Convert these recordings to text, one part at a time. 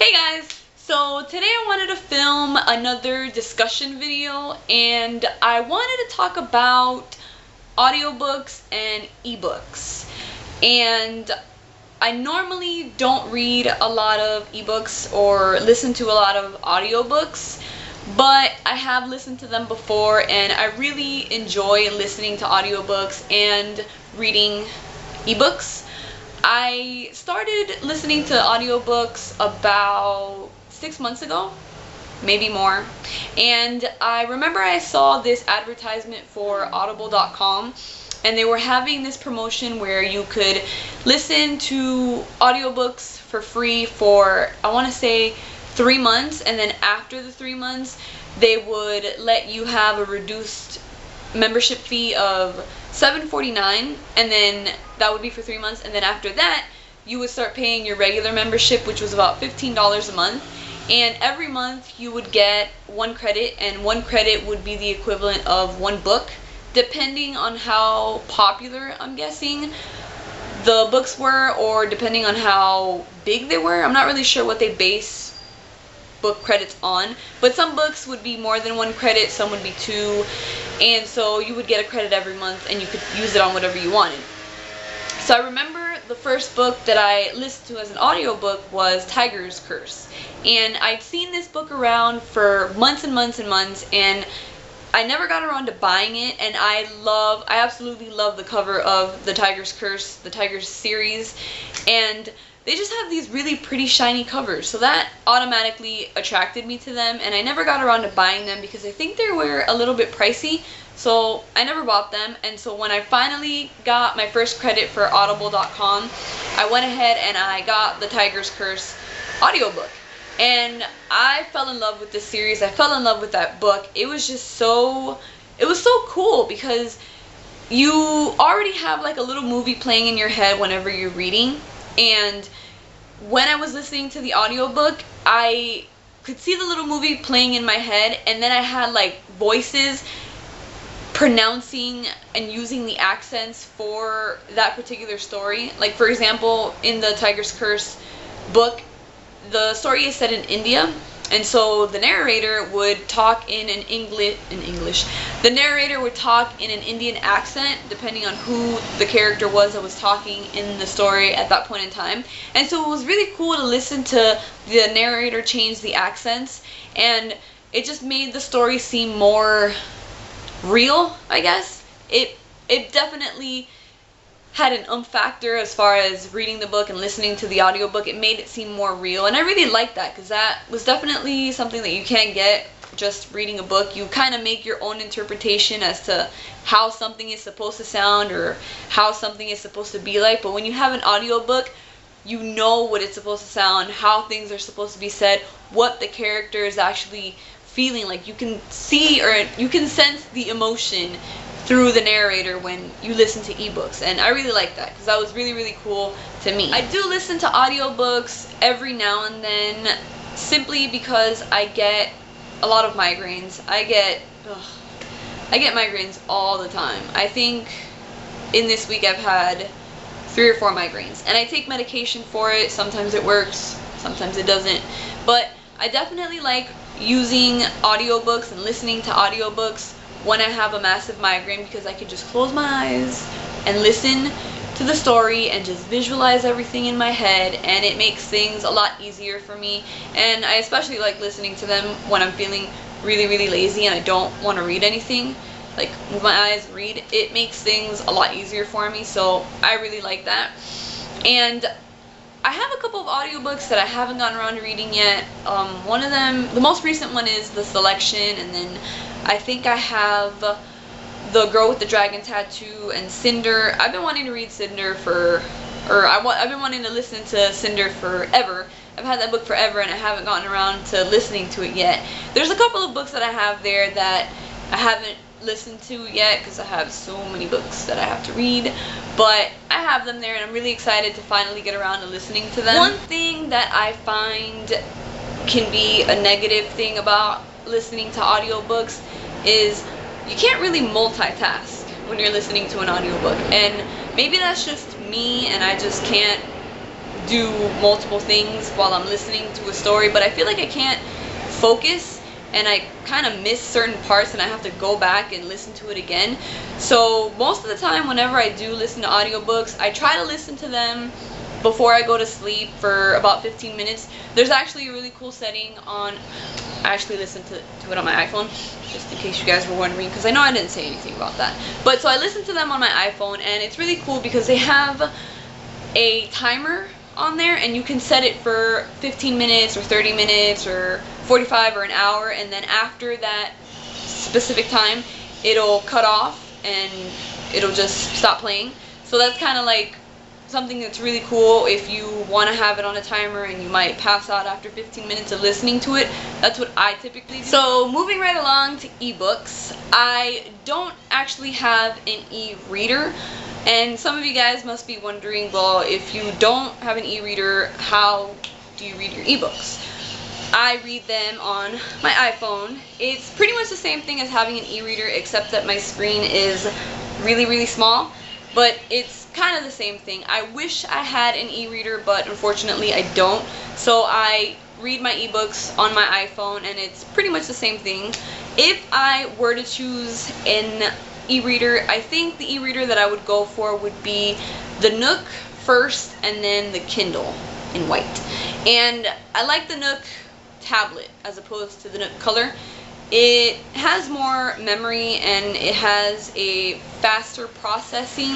Hey guys! So today I wanted to film another discussion video, and I wanted to talk about audiobooks and ebooks. And I normally don't read a lot of ebooks or listen to a lot of audiobooks, but I have listened to them before and I really enjoy listening to audiobooks and reading ebooks. I started listening to audiobooks about 6 months ago, maybe more, and I remember I saw this advertisement for audible.com, and they were having this promotion where you could listen to audiobooks for free for, I want to say, 3 months, and then after the 3 months they would let you have a reduced membership fee of $7.49, and then that would be for 3 months, and then after that you would start paying your regular membership, which was about $15 a month, and every month you would get 1 credit, and 1 credit would be the equivalent of 1 book, depending on how popular, I'm guessing, the books were, or depending on how big they were. I'm not really sure what they base book credits on, but some books would be more than 1 credit, some would be 2, and so you would get a credit every month and you could use it on whatever you wanted. So I remember the first book that I listened to as an audiobook was Tiger's Curse, and I'd seen this book around for months and months and months, and I never got around to buying it, and I absolutely love the cover of the Tiger's Curse, the Tiger's series, and they just have these really pretty shiny covers, so that automatically attracted me to them, and I never got around to buying them because I think they were a little bit pricey, so I never bought them. And so when I finally got my first credit for audible.com, I went ahead and I got the Tiger's Curse audiobook, and I fell in love with this series. I fell in love with that book. It was so cool because you already have like a little movie playing in your head whenever you're reading. And when I was listening to the audiobook, I could see the little movie playing in my head, and then I had like voices pronouncing and using the accents for that particular story. Like, for example, in the Tiger's Curse book, the story is set in India, and so the narrator would talk in English. The narrator would talk in an Indian accent, depending on who the character was that was talking in the story at that point in time. And so it was really cool to listen to the narrator change the accents, and it just made the story seem more real, I guess. It definitely had an factor as far as reading the book and listening to the audiobook. It made it seem more real, and I really liked that because that was definitely something that you can't get just reading a book. You kind of make your own interpretation as to how something is supposed to sound or how something is supposed to be like, but when you have an audiobook, you know what it's supposed to sound, how things are supposed to be said, what the character is actually feeling. Like, you can see or you can sense the emotion through the narrator when you listen to ebooks, and I really like that because that was really, really cool to me. I do listen to audiobooks every now and then simply because I get a lot of migraines. I get migraines all the time. I think in this week I've had 3 or 4 migraines, and I take medication for it. Sometimes it works, sometimes it doesn't, but I definitely like using audiobooks and listening to audiobooks when I have a massive migraine because I can just close my eyes and listen to the story and just visualize everything in my head, and it makes things a lot easier for me. And I especially like listening to them when I'm feeling really, really lazy and I don't want to read anything. Like, move my eyes, read. It makes things a lot easier for me, so I really like that. And I have a couple of audiobooks that I haven't gotten around to reading yet. One of them, the most recent one, is The Selection, and then I think I have The Girl with the Dragon Tattoo and Cinder. I've been wanting to read Cinder I've been wanting to listen to Cinder forever. I've had that book forever and I haven't gotten around to listening to it yet. There's a couple of books that I have there that I haven't listened to yet because I have so many books that I have to read, but I have them there and I'm really excited to finally get around to listening to them. One thing that I find can be a negative thing about listening to audiobooks is you can't really multitask when you're listening to an audiobook, and maybe that's just me and I just can't do multiple things while I'm listening to a story, but I feel like I can't focus and I kind of miss certain parts and I have to go back and listen to it again. So most of the time whenever I do listen to audiobooks, I try to listen to them before I go to sleep for about 15 minutes. There's actually a really cool setting on, I actually listen to it on my iPhone, just in case you guys were wondering, because I know I didn't say anything about that. But so I listen to them on my iPhone, and it's really cool because they have a timer on there, and you can set it for 15 minutes or 30 minutes or 45 or an hour, and then after that specific time, it'll cut off and it'll just stop playing. So that's kind of like something that's really cool if you want to have it on a timer and you might pass out after 15 minutes of listening to it. That's what I typically do. So moving right along to ebooks, I don't actually have an e-reader, and some of you guys must be wondering, well, if you don't have an e-reader, how do you read your ebooks? I read them on my iPhone. It's pretty much the same thing as having an e-reader, except that my screen is really, really small, but it's kind of the same thing. I wish I had an e-reader, but unfortunately I don't. So I read my ebooks on my iPhone, and it's pretty much the same thing. If I were to choose an e-reader, I think the e-reader that I would go for would be the Nook first, and then the Kindle in white. And I like the Nook tablet as opposed to the Nook Color. It has more memory and it has a faster processing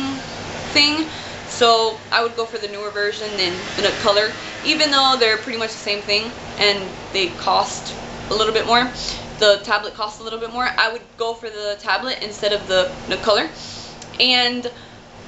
thing, so I would go for the newer version than the Nook Color, even though they're pretty much the same thing and they cost a little bit more. The tablet costs a little bit more. I would go for the tablet instead of the Nook Color. And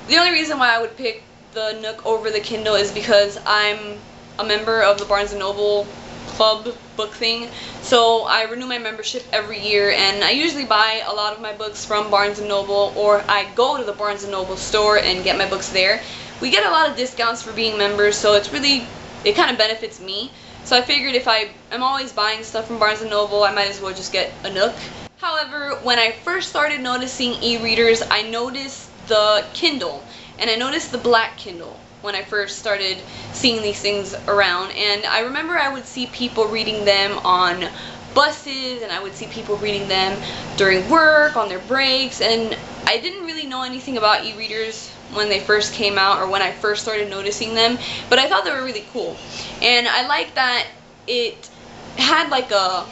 the only reason why I would pick the Nook over the Kindle is because I'm a member of the Barnes & Noble club book thing, so I renew my membership every year, and I usually buy a lot of my books from Barnes & Noble, or I go to the Barnes & Noble store and get my books there. We get a lot of discounts for being members, so it kind of benefits me. So I figured if I'm always buying stuff from Barnes & Noble, I might as well just get a Nook. However, when I first started noticing e-readers, I noticed the Kindle, and I noticed the black Kindle when I first started seeing these things around. And I remember I would see people reading them on buses, and I would see people reading them during work, on their breaks, and I didn't really know anything about e-readers when they first came out or when I first started noticing them, but I thought they were really cool. And I like that it had like a,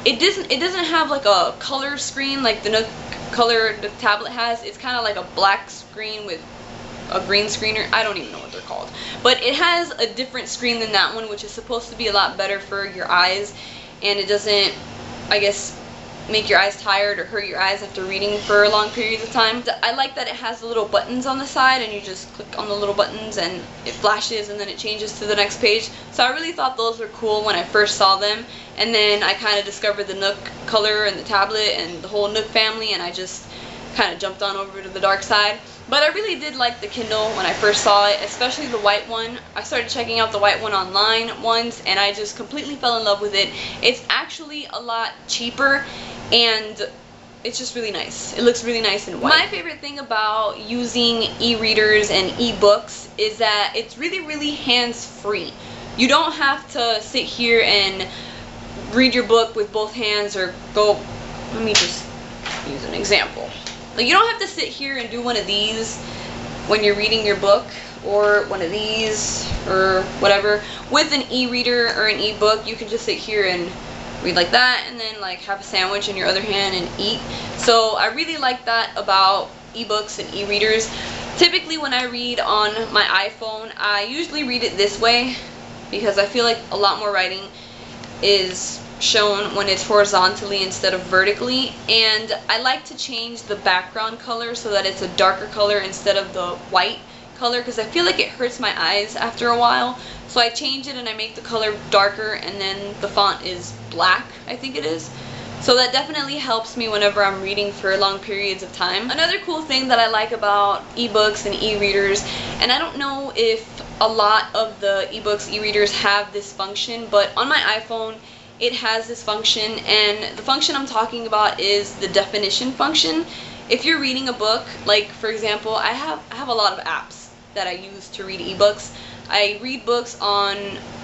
it doesn't have like a color screen like the Nook Color the tablet has. It's kind of like a black screen with a green screener. I don't even know what they're called, but it has a different screen than that one, which is supposed to be a lot better for your eyes, and it doesn't, I guess, make your eyes tired or hurt your eyes after reading for long periods of time. I like that it has the little buttons on the side, and you just click on the little buttons and it flashes and then it changes to the next page. So I really thought those were cool when I first saw them, and then I kind of discovered the Nook Color and the tablet and the whole Nook family, and I just kind of jumped on over to the dark side. But I really did like the Kindle when I first saw it, especially the white one. I started checking out the white one online once, and I just completely fell in love with it. It's actually a lot cheaper, and it's just really nice. It looks really nice in white. My favorite thing about using e-readers and e-books is that it's really, really hands-free. You don't have to sit here and read your book with both hands or go, let me just use an example. Like, you don't have to sit here and do one of these when you're reading your book, or one of these, or whatever. With an e-reader or an e-book, you can just sit here and read like that, and then like have a sandwich in your other hand and eat. So I really like that about e-books and e-readers. Typically when I read on my iPhone, I usually read it this way because I feel like a lot more writing is shown when it's horizontally instead of vertically, and I like to change the background color so that it's a darker color instead of the white color, because I feel like it hurts my eyes after a while. So I change it and I make the color darker, and then the font is black, I think it is. So that definitely helps me whenever I'm reading for long periods of time. Another cool thing that I like about ebooks and e-readers, and I don't know if a lot of the ebooks, e-readers have this function, but on my iPhone it has this function, and the function I'm talking about is the definition function. If you're reading a book, like for example, I have a lot of apps that I use to read ebooks. I read books on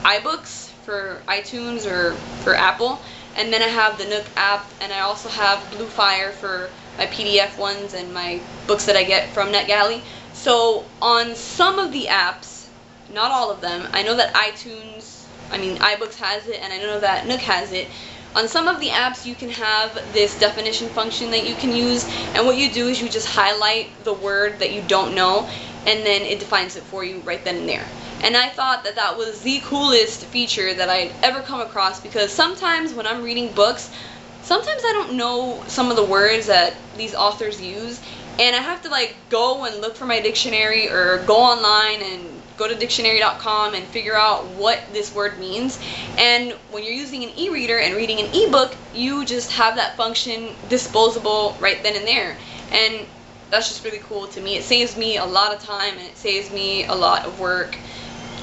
iBooks for iTunes or for Apple, and then I have the Nook app, and I also have Bluefire for my PDF ones and my books that I get from NetGalley. So on some of the apps, not all of them, I know that iBooks has it, and I know that Nook has it. On some of the apps you can have this definition function that you can use, and what you do is you just highlight the word that you don't know, and then it defines it for you right then and there. And I thought that that was the coolest feature that I'd ever come across, because sometimes when I'm reading books, sometimes I don't know some of the words that these authors use, and I have to like go and look for my dictionary or go online and go to dictionary.com and figure out what this word means. And when you're using an e-reader and reading an ebook, you just have that function disposable right then and there. And that's just really cool to me. It saves me a lot of time, and it saves me a lot of work,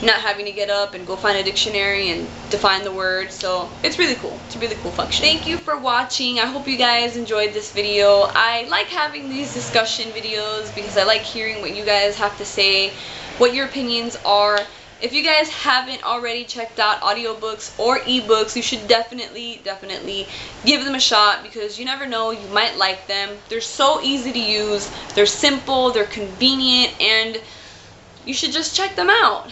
not having to get up and go find a dictionary and define the word. So it's really cool. It's a really cool function. Thank you for watching. I hope you guys enjoyed this video. I like having these discussion videos because I like hearing what you guys have to say, what your opinions are. If you guys haven't already checked out audiobooks or ebooks, you should definitely give them a shot, because you never know, you might like them. They're so easy to use, they're simple, they're convenient, and you should just check them out.